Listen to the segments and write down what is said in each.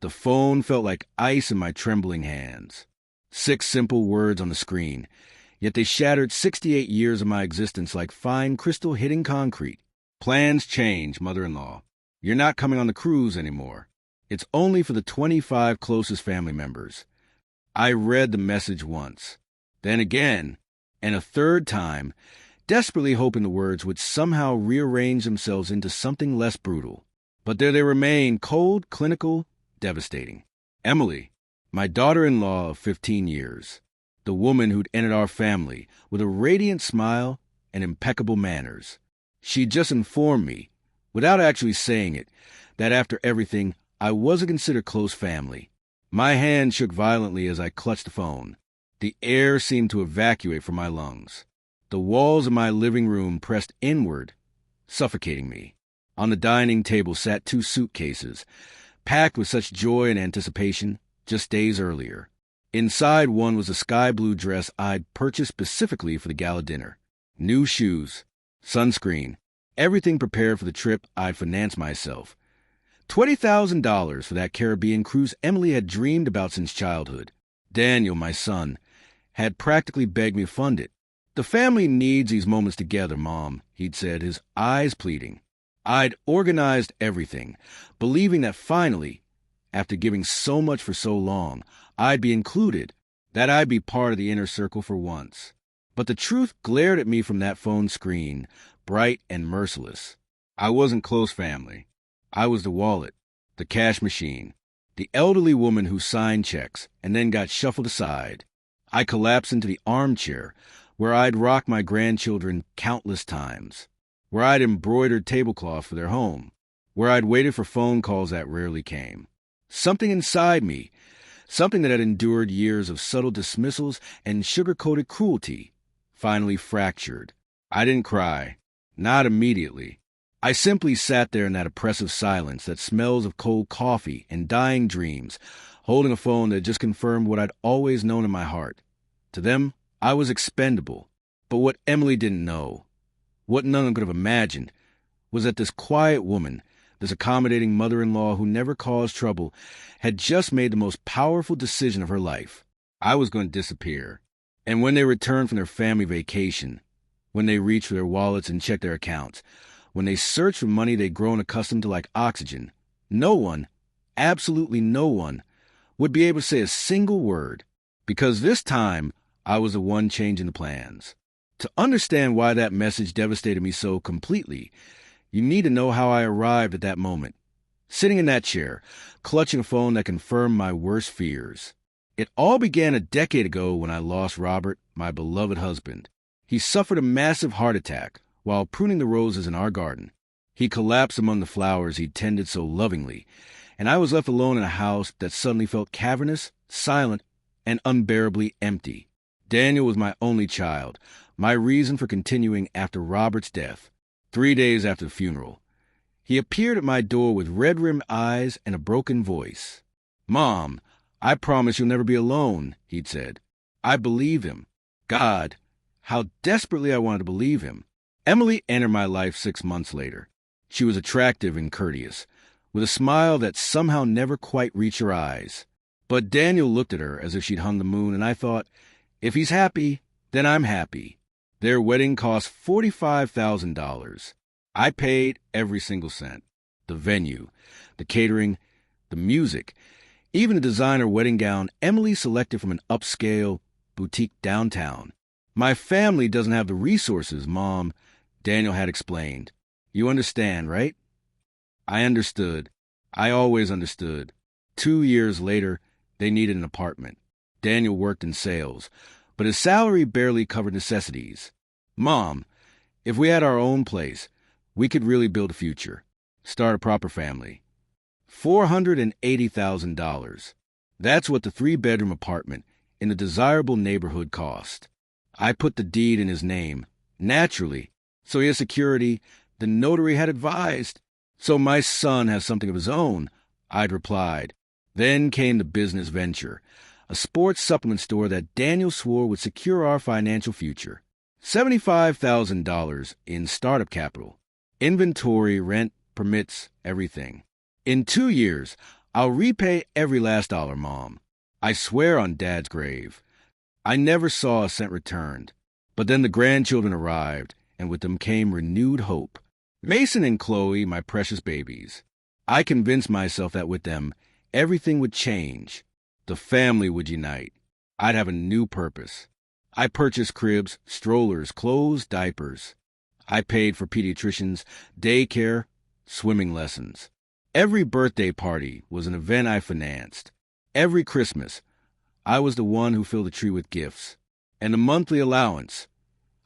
The phone felt like ice in my trembling hands. 6 simple words on the screen, yet they shattered 68 years of my existence like fine crystal hitting concrete. Plans change, mother-in-law. You're not coming on the cruise anymore. It's only for the 25 closest family members. I read the message once, then again, and a third time, desperately hoping the words would somehow rearrange themselves into something less brutal. But there they remain, cold, clinical, devastating. Emily, my daughter-in-law of 15 years, the woman who'd entered our family with a radiant smile and impeccable manners. She'd just informed me, without actually saying it, that after everything, I wasn't considered close family. My hand shook violently as I clutched the phone. The air seemed to evacuate from my lungs. The walls of my living room pressed inward, suffocating me. On the dining table sat 2 suitcases, packed with such joy and anticipation just days earlier. Inside one was a sky blue dress I'd purchased specifically for the gala dinner. New shoes, sunscreen, everything prepared for the trip I'd financed myself. $20,000 for that Caribbean cruise Emily had dreamed about since childhood. Daniel, my son, had practically begged me to fund it. The family needs these moments together, Mom, he'd said, his eyes pleading. I'd organized everything, believing that finally, after giving so much for so long, I'd be included, that I'd be part of the inner circle for once. But the truth glared at me from that phone screen, bright and merciless. I wasn't close family. I was the wallet, the cash machine, the elderly woman who signed checks and then got shuffled aside. I collapsed into the armchair, where I'd rocked my grandchildren countless times, where I'd embroidered tablecloth for their home, where I'd waited for phone calls that rarely came. Something inside me, something that had endured years of subtle dismissals and sugar-coated cruelty, finally fractured. I didn't cry, not immediately. I simply sat there in that oppressive silence that smells of cold coffee and dying dreams, holding a phone that just confirmed what I'd always known in my heart. To them, I was expendable. But what Emily didn't know, what none of them could have imagined, was that this quiet woman, this accommodating mother-in-law who never caused trouble, had just made the most powerful decision of her life. I was going to disappear. And when they returned from their family vacation, when they reached for their wallets and checked their accounts, when they searched for money they'd grown accustomed to like oxygen, no one, absolutely no one, would be able to say a single word, because this time I was the one changing the plans. To understand why that message devastated me so completely, you need to know how I arrived at that moment. Sitting in that chair, clutching a phone that confirmed my worst fears. It all began a decade ago when I lost Robert, my beloved husband. He suffered a massive heart attack while pruning the roses in our garden. He collapsed among the flowers he'd tended so lovingly, and I was left alone in a house that suddenly felt cavernous, silent, and unbearably empty. Daniel was my only child, my reason for continuing after Robert's death. 3 days after the funeral, he appeared at my door with red-rimmed eyes and a broken voice. "Mom, I promise you'll never be alone," he'd said. I believed him. God, how desperately I wanted to believe him. Emily entered my life 6 months later. She was attractive and courteous, with a smile that somehow never quite reached her eyes. But Daniel looked at her as if she'd hung the moon, and I thought, if he's happy, then I'm happy. Their wedding cost $45,000. I paid every single cent. The venue, the catering, the music, even the designer wedding gown Emily selected from an upscale boutique downtown. My family doesn't have the resources, Mom, Daniel had explained. You understand, right? I understood. I always understood. 2 years later, they needed an apartment. Daniel worked in sales, but his salary barely covered necessities. Mom, if we had our own place, we could really build a future, start a proper family. $480,000. That's what the 3-bedroom apartment in the desirable neighborhood cost. I put the deed in his name, naturally, so he has security. The notary had advised. So my son has something of his own, I'd replied. Then came the business venture, a sports supplement store that Daniel swore would secure our financial future. $75,000 in startup capital, inventory, rent, permits, everything. In 2 years, I'll repay every last dollar, Mom. I swear on Dad's grave. I never saw a cent returned. But then the grandchildren arrived, and with them came renewed hope. Mason and Chloe, my precious babies. I convinced myself that with them, everything would change. The family would unite. I'd have a new purpose. I purchased cribs, strollers, clothes, diapers. I paid for pediatricians, daycare, swimming lessons. Every birthday party was an event I financed. Every Christmas, I was the one who filled the tree with gifts. And the monthly allowance,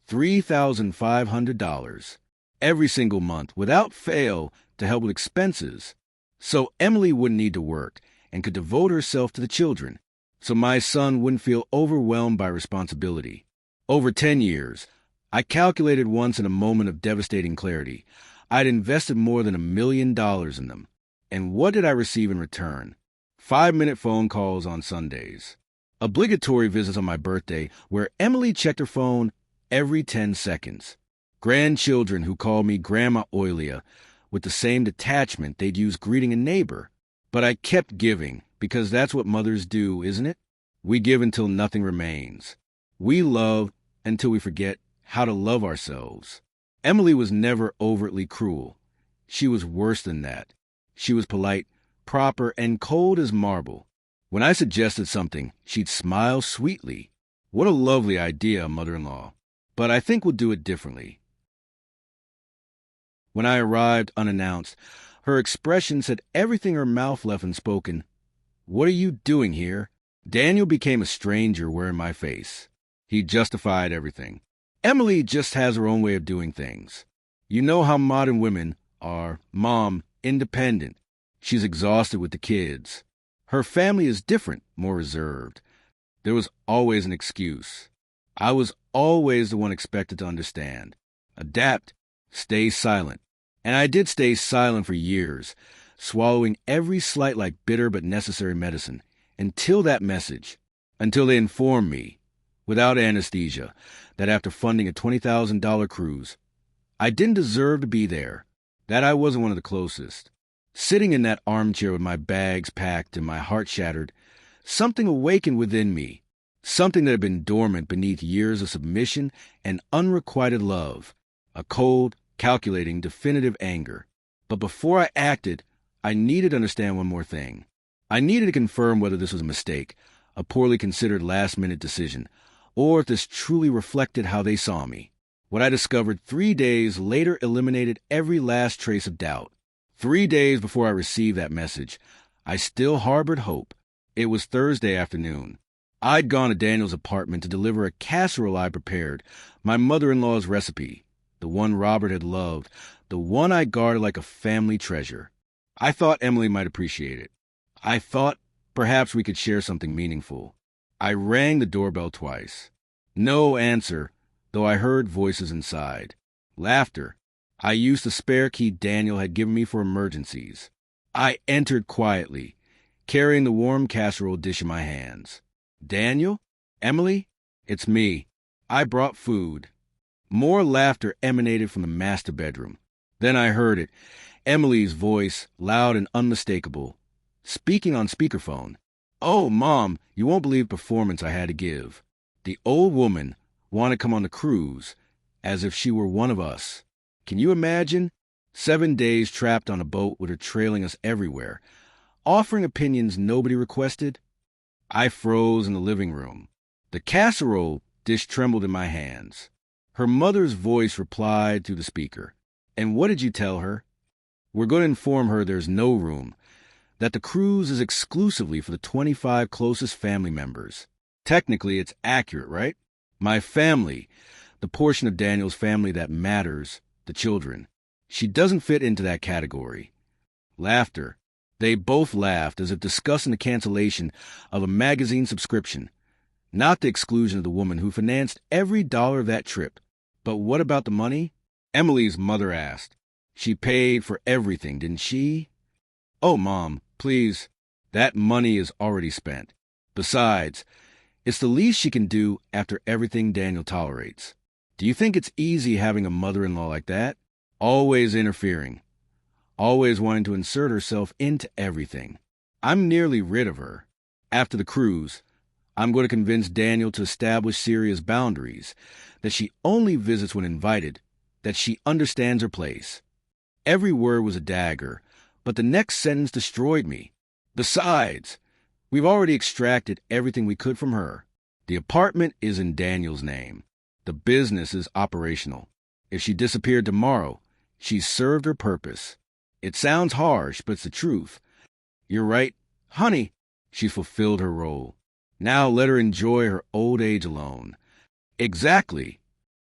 $3,500, every single month, without fail, to help with expenses. So Emily wouldn't need to work and could devote herself to the children. So my son wouldn't feel overwhelmed by responsibility. Over 10 years, I calculated once in a moment of devastating clarity, I'd invested more than $1 million in them. And what did I receive in return? 5-minute phone calls on Sundays. Obligatory visits on my birthday where Emily checked her phone every 10 seconds. Grandchildren who called me Grandma Oilia with the same detachment they'd use greeting a neighbor. But I kept giving because that's what mothers do, isn't it? We give until nothing remains. We love until we forget how to love ourselves. Emily was never overtly cruel. She was worse than that. She was polite, proper, and cold as marble. When I suggested something, she'd smile sweetly. What a lovely idea, mother-in-law. But I think we'll do it differently. When I arrived unannounced, her expression said everything her mouth left unspoken. What are you doing here? Daniel became a stranger wearing my face. He justified everything. Emily just has her own way of doing things. You know how modern women are, Mom, independent. She's exhausted with the kids. Her family is different, more reserved. There was always an excuse. I was always the one expected to understand, adapt, stay silent. And I did stay silent for years, swallowing every slight like bitter but necessary medicine, until that message, until they informed me, without anesthesia, that after funding a $20,000 cruise, I didn't deserve to be there, that I wasn't one of the closest. Sitting in that armchair with my bags packed and my heart shattered, something awakened within me, something that had been dormant beneath years of submission and unrequited love, a cold, calculating, definitive anger. But before I acted, I needed to understand one more thing. I needed to confirm whether this was a mistake, a poorly considered last-minute decision, or if this truly reflected how they saw me. What I discovered 3 days later eliminated every last trace of doubt. 3 days before I received that message, I still harbored hope. It was Thursday afternoon. I'd gone to Daniel's apartment to deliver a casserole I prepared, my mother-in-law's recipe, the one Robert had loved, the one I guarded like a family treasure. I thought Emily might appreciate it. I thought perhaps we could share something meaningful. I rang the doorbell twice. No answer, though I heard voices inside. Laughter. I used the spare key Daniel had given me for emergencies. I entered quietly, carrying the warm casserole dish in my hands. Daniel? Emily? It's me. I brought food. More laughter emanated from the master bedroom. Then I heard it, Emily's voice, loud and unmistakable, speaking on speakerphone. Oh, Mom, you won't believe the performance I had to give. The old woman wanted to come on the cruise, as if she were one of us. Can you imagine? 7 days trapped on a boat with her trailing us everywhere, offering opinions nobody requested? I froze in the living room. The casserole dish trembled in my hands. Her mother's voice replied through the speaker. And what did you tell her? We're going to inform her there's no room, that the cruise is exclusively for the 25 closest family members. Technically, it's accurate, right? My family, the portion of Daniel's family that matters, the children. She doesn't fit into that category. Laughter. They both laughed as if discussing the cancellation of a magazine subscription, not the exclusion of the woman who financed every dollar of that trip. But what about the money? Emily's mother asked. She paid for everything, didn't she? Oh, Mom, please. That money is already spent. Besides, it's the least she can do after everything Daniel tolerates. Do you think it's easy having a mother-in-law like that? Always interfering. Always wanting to insert herself into everything. I'm nearly rid of her. After the cruise, I'm going to convince Daniel to establish serious boundaries, that she only visits when invited, that she understands her place. Every word was a dagger, but the next sentence destroyed me. Besides, we've already extracted everything we could from her. The apartment is in Daniel's name. The business is operational. If she disappeared tomorrow, she's served her purpose. It sounds harsh, but it's the truth. You're right, honey. She fulfilled her role. Now let her enjoy her old age alone. Exactly.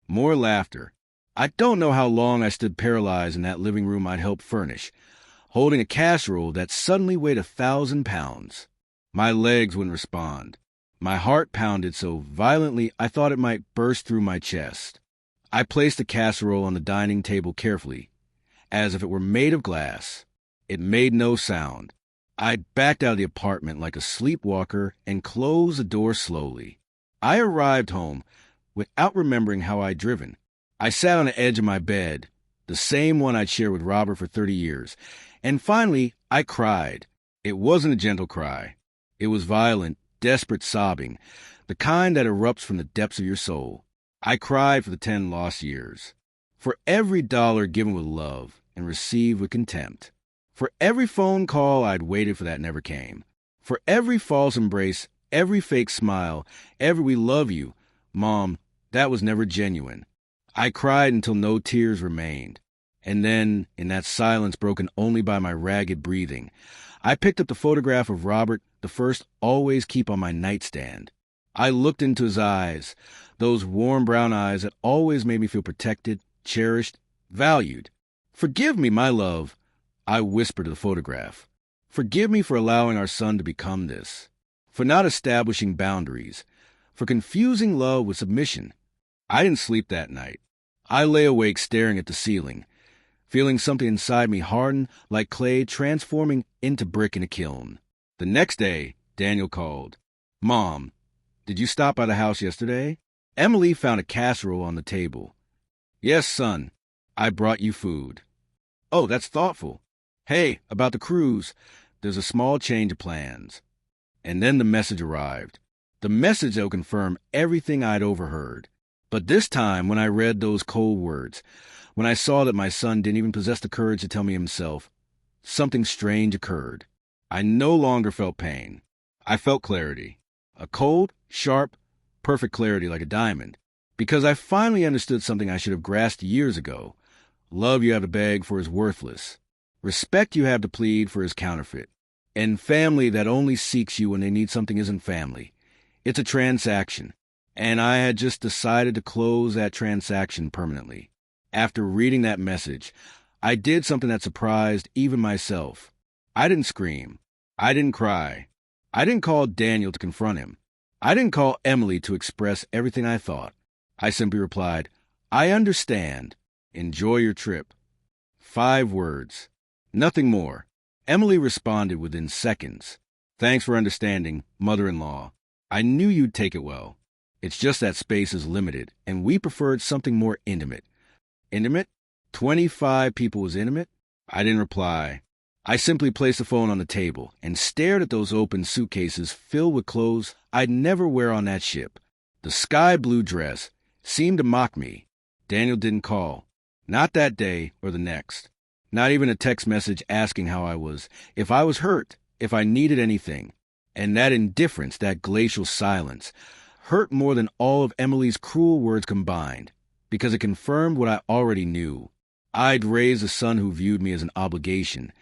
More laughter. I don't know how long I stood paralyzed in that living room I'd helped furnish, holding a casserole that suddenly weighed 1,000 pounds. My legs wouldn't respond. My heart pounded so violently I thought it might burst through my chest. I placed the casserole on the dining table carefully, as if it were made of glass. It made no sound. I backed out of the apartment like a sleepwalker and closed the door slowly. I arrived home without remembering how I'd driven. I sat on the edge of my bed, the same one I'd shared with Robert for 30 years, and finally I cried. It wasn't a gentle cry. It was violent, desperate sobbing, the kind that erupts from the depths of your soul. I cried for the 10 lost years, for every dollar given with love and received with contempt, for every phone call I'd waited for that never came, for every false embrace, every fake smile, every "we love you, Mom," that was never genuine. I cried until no tears remained, and then, in that silence broken only by my ragged breathing, I picked up the photograph of Robert, the first always keep on my nightstand. I looked into his eyes, those warm brown eyes that always made me feel protected, cherished, valued. "Forgive me, my love," I whispered to the photograph. "Forgive me for allowing our son to become this, for not establishing boundaries, for confusing love with submission." I didn't sleep that night. I lay awake staring at the ceiling, feeling something inside me harden like clay transforming into brick in a kiln. The next day, Daniel called. "Mom, did you stop by the house yesterday?" Emily found a casserole on the table. "Yes, son. I brought you food." "Oh, that's thoughtful. Hey, about the cruise, there's a small change of plans." And then the message arrived. The message that would confirm everything I'd overheard. But this time, when I read those cold words, when I saw that my son didn't even possess the courage to tell me himself, something strange occurred. I no longer felt pain. I felt clarity. A cold, sharp, perfect clarity like a diamond. Because I finally understood something I should have grasped years ago. Love you have to beg for is worthless. Respect you have to plead for is counterfeit. And family that only seeks you when they need something isn't family. It's a transaction. And I had just decided to close that transaction permanently. After reading that message, I did something that surprised even myself. I didn't scream. I didn't cry. I didn't call Daniel to confront him. I didn't call Emily to express everything I thought. I simply replied, "I understand. Enjoy your trip." 5 words. Nothing more. Emily responded within seconds. "Thanks for understanding, mother-in-law. I knew you'd take it well. It's just that space is limited, and we preferred something more intimate." Intimate? 25 people was intimate? I didn't reply. I simply placed the phone on the table and stared at those open suitcases filled with clothes I'd never wear on that ship. The sky blue dress seemed to mock me. Daniel didn't call. Not that day or the next. Not even a text message asking how I was, if I was hurt, if I needed anything. And that indifference, that glacial silence, hurt more than all of Emily's cruel words combined, because it confirmed what I already knew. I'd raised a son who viewed me as an obligation,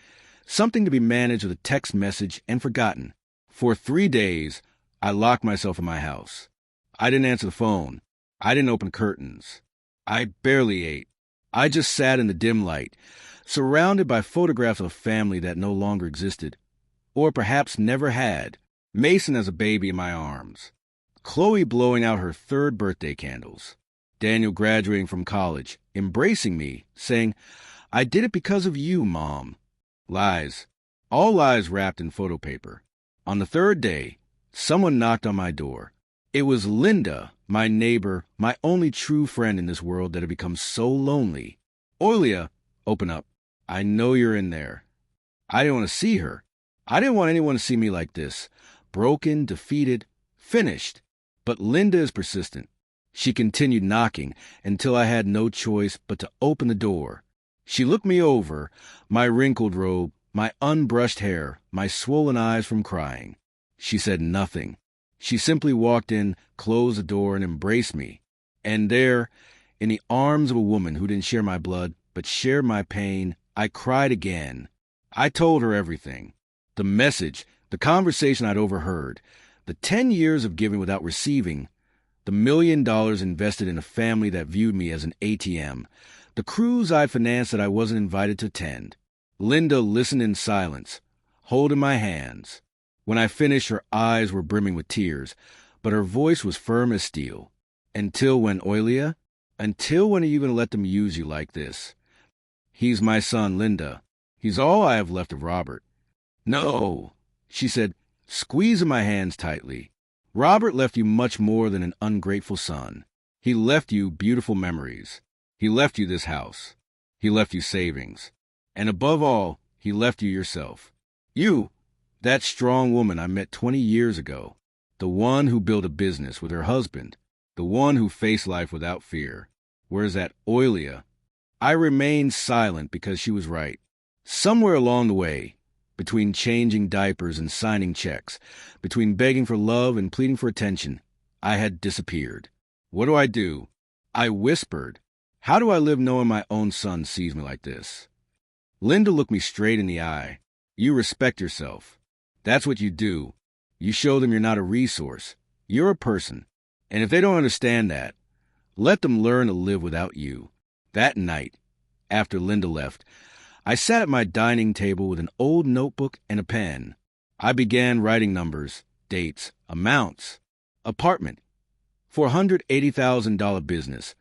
something to be managed with a text message and forgotten. For 3 days, I locked myself in my house. I didn't answer the phone. I didn't open curtains. I barely ate. I just sat in the dim light, surrounded by photographs of a family that no longer existed, or perhaps never had. Mason as a baby in my arms. Chloe blowing out her 3rd birthday candles. Daniel graduating from college, embracing me, saying, "I did it because of you, Mom." Lies. All lies wrapped in photo paper. On the 3rd day, someone knocked on my door. It was Linda, my neighbor, my only true friend in this world that had become so lonely. "Oilia, open up. I know you're in there." I didn't want to see her. I didn't want anyone to see me like this. Broken, defeated, finished. But Linda is persistent. She continued knocking until I had no choice but to open the door. She looked me over, my wrinkled robe, my unbrushed hair, my swollen eyes from crying. She said nothing. She simply walked in, closed the door, and embraced me. And there, in the arms of a woman who didn't share my blood, but shared my pain, I cried again. I told her everything. The message, the conversation I'd overheard, the 10 years of giving without receiving, the $1 million invested in a family that viewed me as an ATM, the cruise I'd financed that I wasn't invited to attend. Linda listened in silence, holding my hands. When I finished, her eyes were brimming with tears, but her voice was firm as steel. Until when, Oilia? Until when are you going to let them use you like this? He's my son, Linda. He's all I have left of Robert. No, she said, squeezing my hands tightly. Robert left you much more than an ungrateful son. He left you beautiful memories. He left you this house. He left you savings. And above all, he left you yourself. You, that strong woman I met 20 years ago. The one who built a business with her husband. The one who faced life without fear. Whereas that Oilia, I remained silent because she was right. Somewhere along the way, between changing diapers and signing checks, between begging for love and pleading for attention, I had disappeared. What do? I whispered. How do I live knowing my own son sees me like this? Linda looked me straight in the eye. You respect yourself. That's what you do. You show them you're not a resource. You're a person. And if they don't understand that, let them learn to live without you. That night, after Linda left, I sat at my dining table with an old notebook and a pen. I began writing numbers, dates, amounts. Apartment, $480,000 business,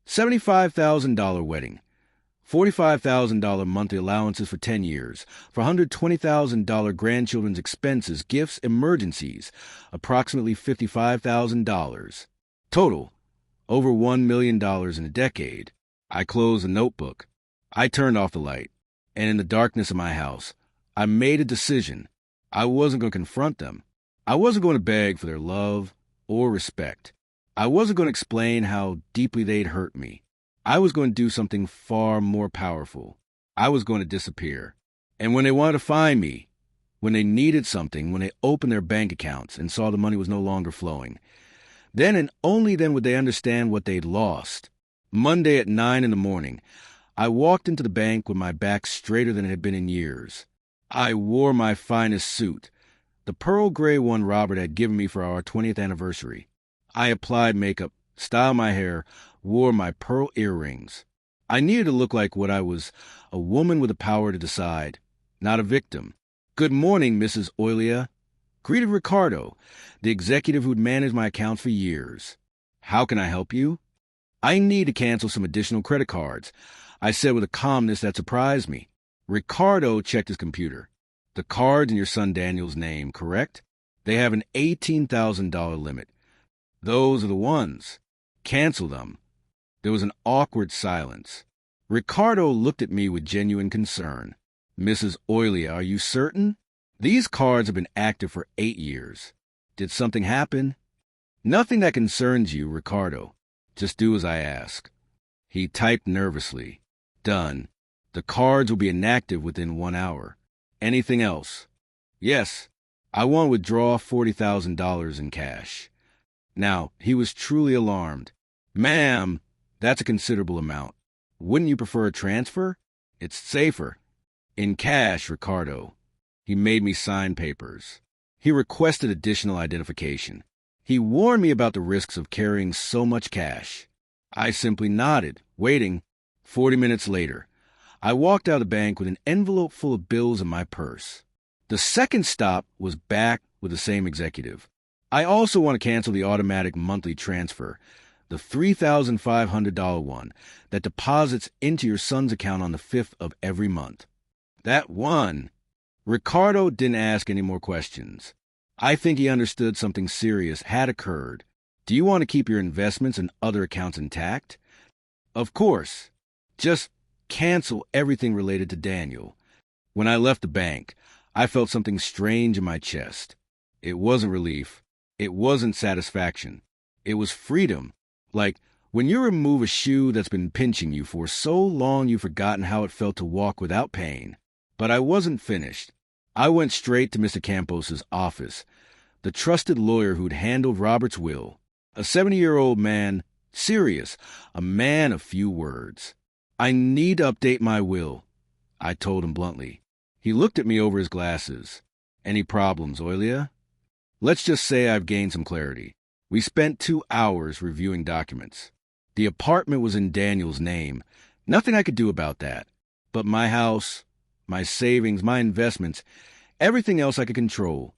$75,000 wedding, $45,000 monthly allowances for 10 years, $420,000 grandchildren's expenses, gifts, emergencies, approximately $55,000. Total, over $1 million in a decade. I closed the notebook. I turned off the light. And in the darkness of my house, I made a decision. I wasn't going to confront them. I wasn't going to beg for their love or respect. I wasn't going to explain how deeply they'd hurt me. I was going to do something far more powerful. I was going to disappear. And when they wanted to find me, when they needed something, when they opened their bank accounts and saw the money was no longer flowing, then and only then would they understand what they'd lost. Monday at 9 in the morning, I walked into the bank with my back straighter than it had been in years. I wore my finest suit, the pearl gray one Robert had given me for our 20th anniversary. I applied makeup, styled my hair, wore my pearl earrings. I needed to look like what I was, a woman with the power to decide, not a victim. Good morning, Mrs. Oilia. Greeted Ricardo, the executive who'd managed my accounts for years. How can I help you? I need to cancel some additional credit cards, I said with a calmness that surprised me. Ricardo checked his computer. The cards in your son Daniel's name, correct? They have an $18,000 limit. Those are the ones. Cancel them. There was an awkward silence. Ricardo looked at me with genuine concern. Mrs. Oilia, are you certain? These cards have been active for 8 years. Did something happen? Nothing that concerns you, Ricardo. Just do as I ask. He typed nervously. Done. The cards will be inactive within 1 hour. Anything else? Yes. I want to withdraw $40,000 in cash. Now, he was truly alarmed. Ma'am, that's a considerable amount. Wouldn't you prefer a transfer? It's safer. In cash, Ricardo. He made me sign papers. He requested additional identification. He warned me about the risks of carrying so much cash. I simply nodded, waiting. 40 minutes later, I walked out of the bank with an envelope full of bills in my purse. The second stop was back with the same executive. I also want to cancel the automatic monthly transfer, the $3,500 one that deposits into your son's account on the 5th of every month. That one. Ricardo didn't ask any more questions. I think he understood something serious had occurred. Do you want to keep your investments and other accounts intact? Of course. Just cancel everything related to Daniel. When I left the bank, I felt something strange in my chest. It wasn't relief. It wasn't satisfaction. It was freedom. Like when you remove a shoe that's been pinching you for so long you've forgotten how it felt to walk without pain. But I wasn't finished. I went straight to Mr. Campos's office, the trusted lawyer who'd handled Robert's will. A 70-year-old man, serious, a man of few words. I need to update my will, I told him bluntly. He looked at me over his glasses. Any problems, Oilia? Let's just say I've gained some clarity. We spent 2 hours reviewing documents. The apartment was in Daniel's name. Nothing I could do about that. But my house, my savings, my investments, everything else I could control.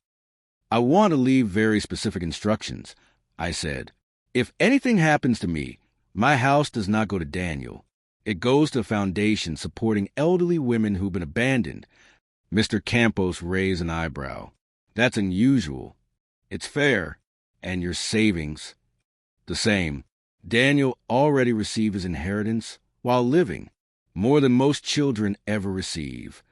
I want to leave very specific instructions, I said. If anything happens to me, my house does not go to Daniel. It goes to a foundation supporting elderly women who've been abandoned. Mr. Campos raised an eyebrow. That's unusual. It's fair. And your savings? The same. Daniel already received his inheritance while living, more than most children ever receive.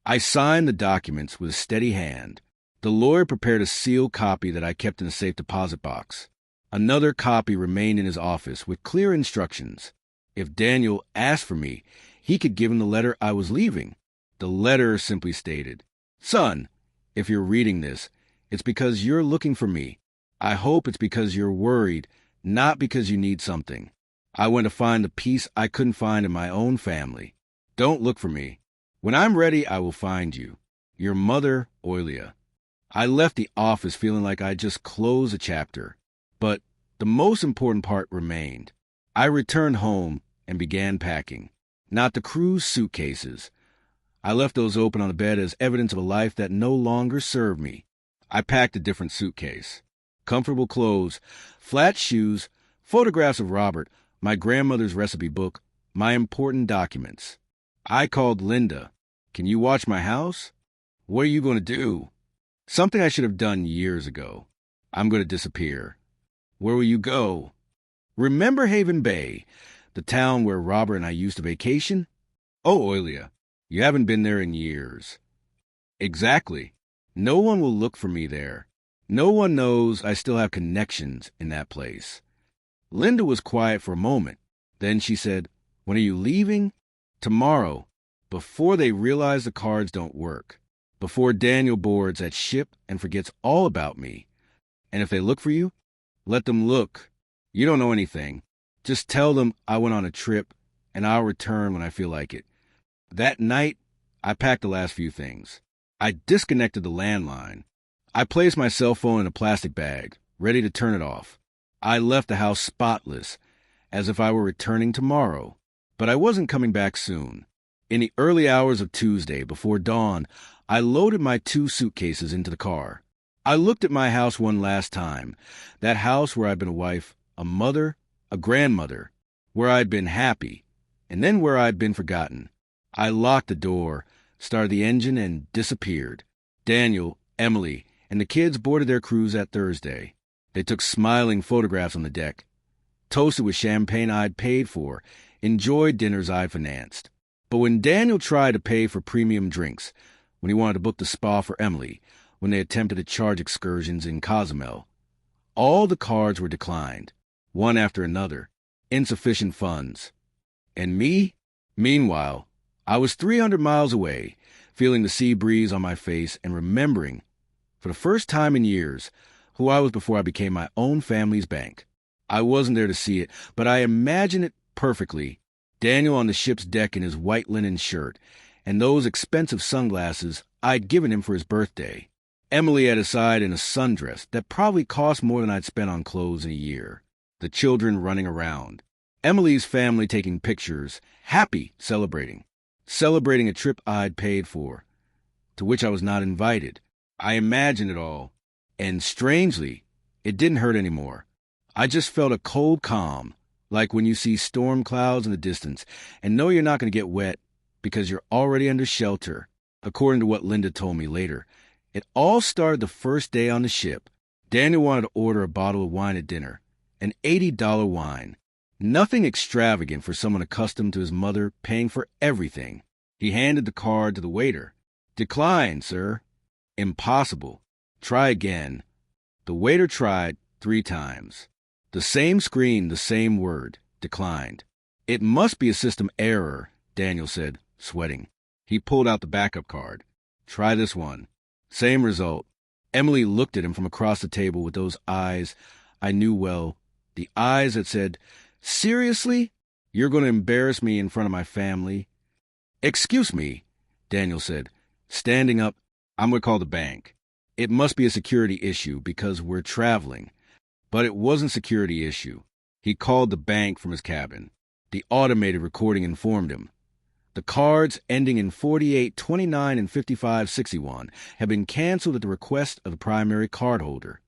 I signed the documents with a steady hand. The lawyer prepared a sealed copy that I kept in a safe deposit box. Another copy remained in his office with clear instructions. If Daniel asked for me, he could give him the letter I was leaving. The letter simply stated, "Son, if you're reading this, it's because you're looking for me. I hope it's because you're worried, not because you need something. I went to find the peace I couldn't find in my own family. Don't look for me. When I'm ready, I will find you. Your mother, Oilia." I left the office feeling like I'd just closed a chapter. But the most important part remained. I returned home and began packing. Not the crew's suitcases. I left those open on the bed as evidence of a life that no longer served me. I packed a different suitcase. Comfortable clothes, flat shoes, photographs of Robert, my grandmother's recipe book, my important documents. I called Linda. "Can you watch my house?" "What are you going to do?" "Something I should have done years ago. I'm going to disappear." "Where will you go?" "Remember Haven Bay, the town where Robert and I used to vacation?" "Oh, Oilia, you haven't been there in years." "Exactly. No one will look for me there. No one knows I still have connections in that place." Linda was quiet for a moment. Then she said, "When are you leaving?" "Tomorrow, before they realize the cards don't work. Before Daniel boards that ship and forgets all about me. And if they look for you, let them look. You don't know anything. Just tell them I went on a trip and I'll return when I feel like it." That night, I packed the last few things. I disconnected the landline. I placed my cell phone in a plastic bag, ready to turn it off. I left the house spotless, as if I were returning tomorrow. But I wasn't coming back soon. In the early hours of Tuesday, before dawn, I loaded my 2 suitcases into the car. I looked at my house one last time, that house where I'd been a wife, a mother, a grandmother, where I'd been happy, and then where I'd been forgotten. I locked the door, started the engine, and disappeared. Daniel, Emily, and the kids boarded their cruise that Thursday. They took smiling photographs on the deck, toasted with champagne I'd paid for, enjoyed dinners I'd financed. But when Daniel tried to pay for premium drinks, when he wanted to book the spa for Emily, when they attempted to charge excursions in Cozumel, all the cards were declined, one after another, insufficient funds. And me? Meanwhile, I was 300 miles away, feeling the sea breeze on my face and remembering, for the first time in years, who I was before I became my own family's bank. I wasn't there to see it, but I imagined it perfectly. Daniel on the ship's deck in his white linen shirt, and those expensive sunglasses I'd given him for his birthday. Emily at his side in a sundress that probably cost more than I'd spent on clothes in a year. The children running around. Emily's family taking pictures, happy, celebrating a trip I'd paid for, to which I was not invited. I imagined it all, and strangely, it didn't hurt anymore. I just felt a cold calm, like when you see storm clouds in the distance and know you're not going to get wet because you're already under shelter, according to what Linda told me later. It all started the first day on the ship. Daniel wanted to order a bottle of wine at dinner, an $80 wine. Nothing extravagant for someone accustomed to his mother paying for everything. He handed the card to the waiter. "Decline, sir." Impossible. Try again. The waiter tried 3 times. The same screen, the same word. Declined. It must be a system error, Daniel said, sweating. He pulled out the backup card. Try this one. Same result. Emily looked at him from across the table with those eyes I knew well, the eyes that said, "Seriously? You're going to embarrass me in front of my family?" "Excuse me," Daniel said. Standing up, "I'm going to call the bank. It must be a security issue because we're traveling." But it wasn't a security issue. He called the bank from his cabin. The automated recording informed him. The cards ending in 48, 29, and 55, 61 had been canceled at the request of the primary cardholder.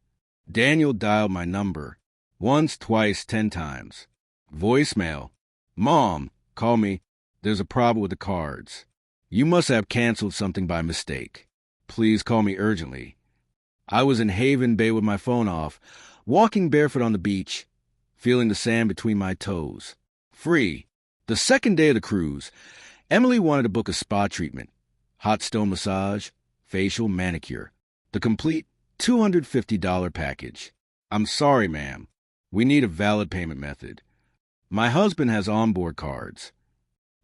Daniel dialed my number. Once, twice, 10 times. Voicemail. "Mom, call me. There's a problem with the cards. You must have canceled something by mistake. Please call me urgently." I was in Haven Bay with my phone off, walking barefoot on the beach, feeling the sand between my toes. Free. The second day of the cruise, Emily wanted to book a spa treatment. Hot stone massage, facial, manicure. The complete $250 package. "I'm sorry, ma'am. We need a valid payment method. My husband has onboard cards."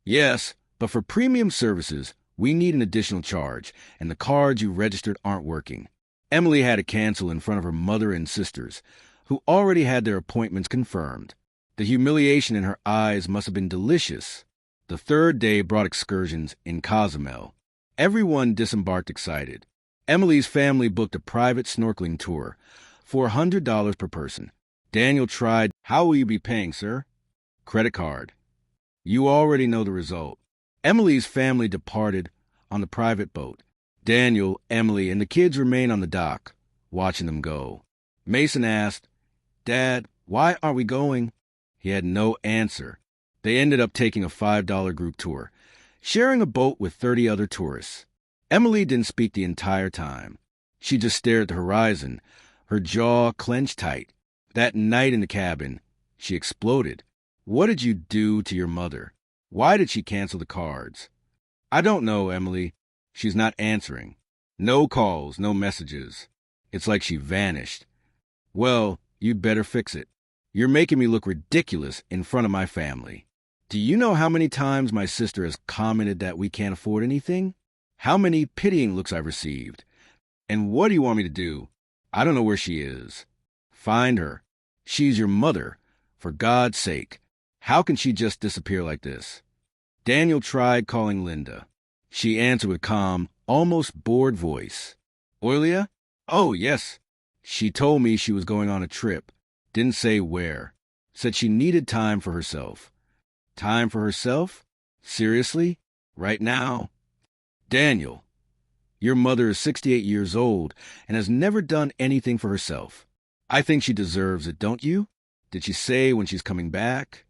"Yes, but for premium services, we need an additional charge, and the cards you registered aren't working." Emily had to cancel in front of her mother and sisters, who already had their appointments confirmed. The humiliation in her eyes must have been delicious. The third day brought excursions in Cozumel. Everyone disembarked excited. Emily's family booked a private snorkeling tour, $400 per person. Daniel tried, "How will you be paying, sir?" "Credit card." You already know the result. Emily's family departed on the private boat. Daniel, Emily, and the kids remained on the dock, watching them go. Mason asked, "Dad, why aren't we going?" He had no answer. They ended up taking a $5 group tour, sharing a boat with 30 other tourists. Emily didn't speak the entire time. She just stared at the horizon, her jaw clenched tight. That night in the cabin, she exploded. "What did you do to your mother? Why did she cancel the cards?" "I don't know, Emily. She's not answering. No calls, no messages. It's like she vanished." "Well, you'd better fix it. You're making me look ridiculous in front of my family. Do you know how many times my sister has commented that we can't afford anything? How many pitying looks I've received? And what do you want me to do? I don't know where she is." "Find her. She's your mother. For God's sake. How can she just disappear like this?" Daniel tried calling Linda. She answered with calm, almost bored voice. "Oilia? Oh, yes. She told me she was going on a trip. Didn't say where. Said she needed time for herself." Time for herself? Seriously? Right now? "Daniel, your mother is 68 years old and has never done anything for herself. I think she deserves it, don't you? Did she say when she's coming back?"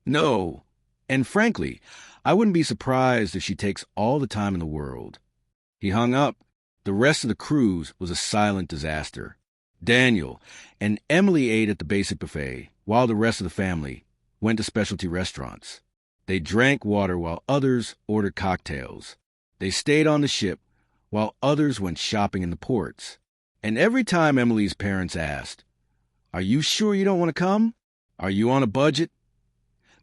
"No. And frankly, I wouldn't be surprised if she takes all the time in the world." He hung up. The rest of the cruise was a silent disaster. Daniel and Emily ate at the basic buffet, while the rest of the family went to specialty restaurants. They drank water while others ordered cocktails. They stayed on the ship while others went shopping in the ports. And every time Emily's parents asked, "Are you sure you don't want to come? Are you on a budget?"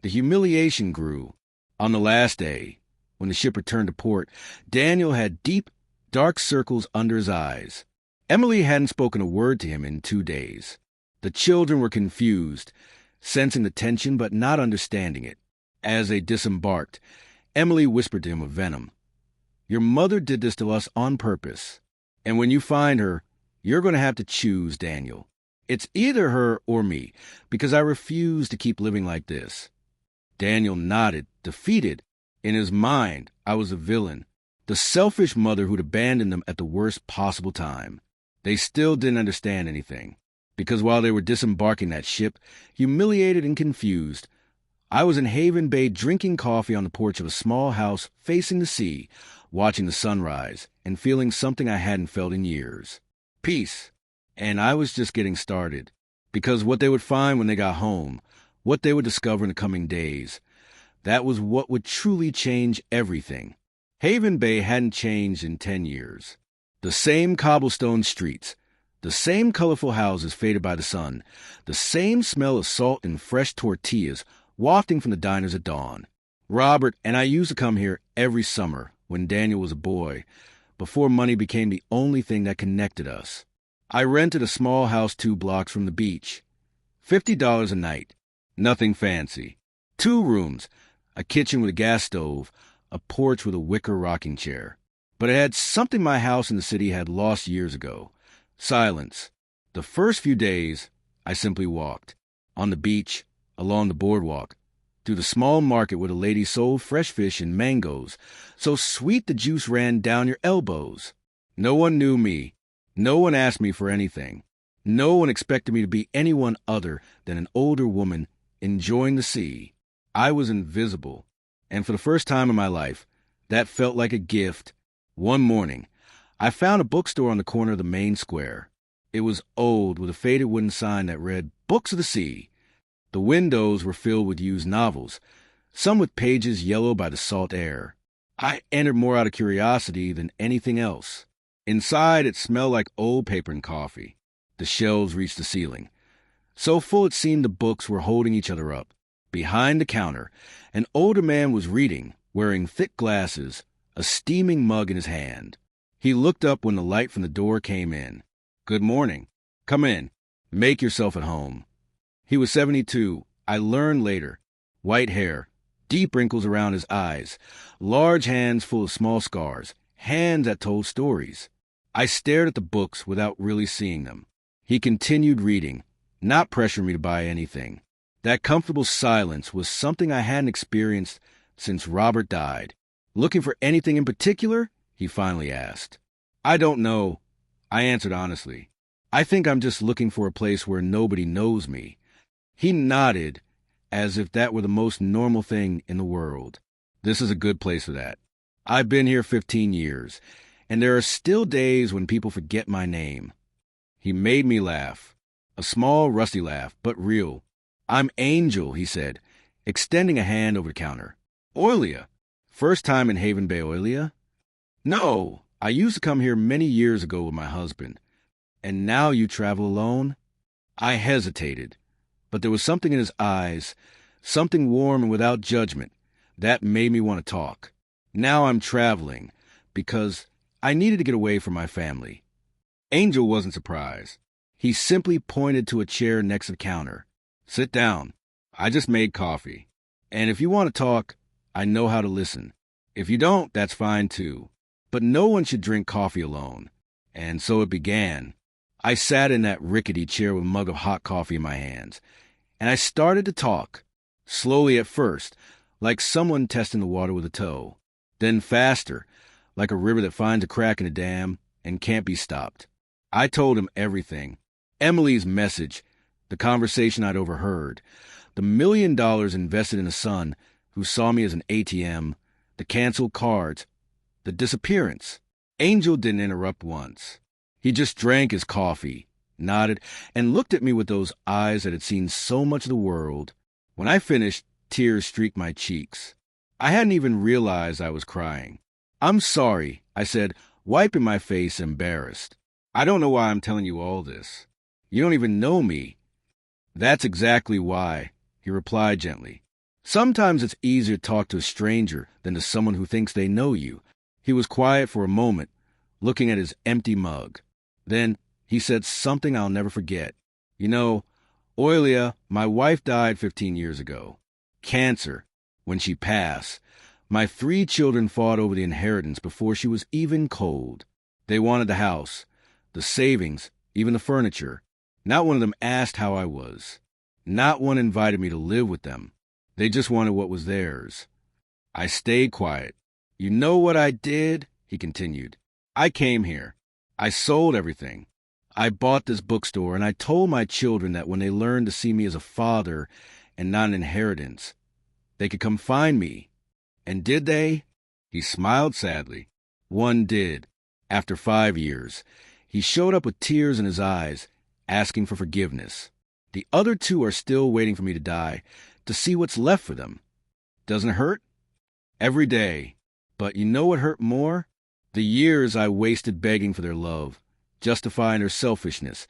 The humiliation grew. On the last day, when the ship returned to port, Daniel had deep, dark circles under his eyes. Emily hadn't spoken a word to him in 2 days. The children were confused, sensing the tension but not understanding it. As they disembarked, Emily whispered to him with venom, "Your mother did this to us on purpose. And when you find her, you're going to have to choose, Daniel. It's either her or me, because I refuse to keep living like this." Daniel nodded, defeated. In his mind, I was a villain, the selfish mother who'd abandoned them at the worst possible time. They still didn't understand anything, because while they were disembarking that ship, humiliated and confused, I was in Haven Bay drinking coffee on the porch of a small house facing the sea, watching the sunrise and feeling something I hadn't felt in years. Peace. And I was just getting started, because what they would find when they got home, what they would discover in the coming days, that was what would truly change everything. Haven Bay hadn't changed in 10 years. The same cobblestone streets, the same colorful houses faded by the sun, the same smell of salt and fresh tortillas wafting from the diners at dawn. Robert and I used to come here every summer when Daniel was a boy, before money became the only thing that connected us. I rented a small house 2 blocks from the beach. $50 a night. Nothing fancy. 2 rooms, a kitchen with a gas stove, a porch with a wicker rocking chair. But it had something my house in the city had lost years ago. Silence. The first few days, I simply walked. On the beach, along the boardwalk, through the small market where the lady sold fresh fish and mangoes, so sweet the juice ran down your elbows. No one knew me. No one asked me for anything. No one expected me to be anyone other than an older woman enjoying the sea. I was invisible, and for the first time in my life, that felt like a gift. One morning, I found a bookstore on the corner of the main square. It was old, with a faded wooden sign that read, "Books of the Sea." The windows were filled with used novels, some with pages yellowed by the salt air. I entered more out of curiosity than anything else. Inside, it smelled like old paper and coffee. The shelves reached the ceiling, so full it seemed the books were holding each other up. Behind the counter, an older man was reading, wearing thick glasses, a steaming mug in his hand. He looked up when the light from the door came in. "Good morning. Come in. Make yourself at home." He was 72, I learned later. White hair, deep wrinkles around his eyes, large hands full of small scars, hands that told stories. I stared at the books without really seeing them. He continued reading, not pressuring me to buy anything. That comfortable silence was something I hadn't experienced since Robert died. "Looking for anything in particular?" he finally asked. "I don't know," I answered honestly. "I think I'm just looking for a place where nobody knows me." He nodded, as if that were the most normal thing in the world. "This is a good place for that. I've been here 15 years, and there are still days when people forget my name." He made me laugh. A small, rusty laugh, but real. "I'm Angel," he said, extending a hand over the counter. "Oilia? First time in Haven Bay, Oilia?" "No, I used to come here many years ago with my husband." "And now you travel alone?" I hesitated, but there was something in his eyes, something warm and without judgment, that made me want to talk. "Now I'm traveling because I needed to get away from my family." Angel wasn't surprised. He simply pointed to a chair next to the counter. "Sit down. I just made coffee. And if you want to talk, I know how to listen. If you don't, that's fine too. But no one should drink coffee alone." And so it began. I sat in that rickety chair with a mug of hot coffee in my hands, and I started to talk, slowly at first, like someone testing the water with a toe, then faster, like a river that finds a crack in a dam and can't be stopped. I told him everything. Emily's message, the conversation I'd overheard, the $1 million invested in a son who saw me as an ATM, the canceled cards, the disappearance. Angel didn't interrupt once. He just drank his coffee, nodded, and looked at me with those eyes that had seen so much of the world. When I finished, tears streaked my cheeks. I hadn't even realized I was crying. "I'm sorry," I said, wiping my face, embarrassed. "I don't know why I'm telling you all this. You don't even know me." "That's exactly why," he replied gently. "Sometimes it's easier to talk to a stranger than to someone who thinks they know you." He was quiet for a moment, looking at his empty mug. Then he said something I'll never forget. "You know, Oilia, my wife died 15 years ago. Cancer. When she passed, my 3 children fought over the inheritance before she was even cold. They wanted the house, the savings, even the furniture. Not one of them asked how I was. Not one invited me to live with them. They just wanted what was theirs. I stayed quiet. You know what I did?" he continued. "I came here. I sold everything. I bought this bookstore, and I told my children that when they learned to see me as a father and not an inheritance, they could come find me. And did they?" He smiled sadly. "One did. After 5 years. He showed up with tears in his eyes, asking for forgiveness. The other 2 are still waiting for me to die, to see what's left for them. Doesn't it hurt? Every day. But you know what hurt more? The years I wasted begging for their love, justifying their selfishness,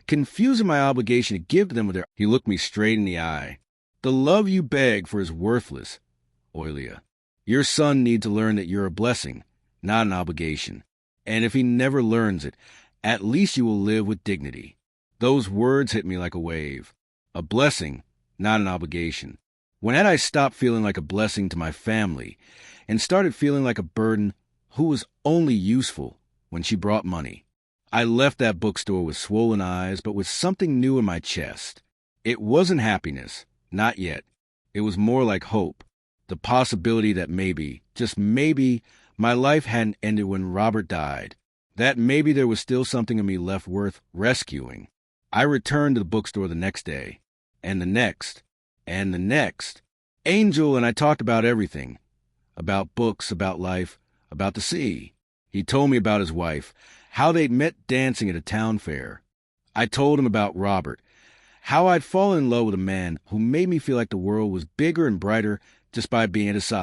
confusing my obligation to give to them with their... He looked me straight in the eye. The love you beg for is worthless, Oilia. Your son needs to learn that you're a blessing, not an obligation. And if he never learns it, at least you will live with dignity. Those words hit me like a wave. A blessing, not an obligation. When had I stopped feeling like a blessing to my family and started feeling like a burden who was only useful when she brought money? I left that bookstore with swollen eyes, but with something new in my chest. It wasn't happiness, not yet. It was more like hope, the possibility that maybe, just maybe, my life hadn't ended when Robert died, that maybe there was still something in me left worth rescuing. I returned to the bookstore the next day, and the next, and the next. Angel and I talked about everything, about books, about life, about the sea. He told me about his wife, how they'd met dancing at a town fair. I told him about Robert, how I'd fallen in love with a man who made me feel like the world was bigger and brighter just by being at his side.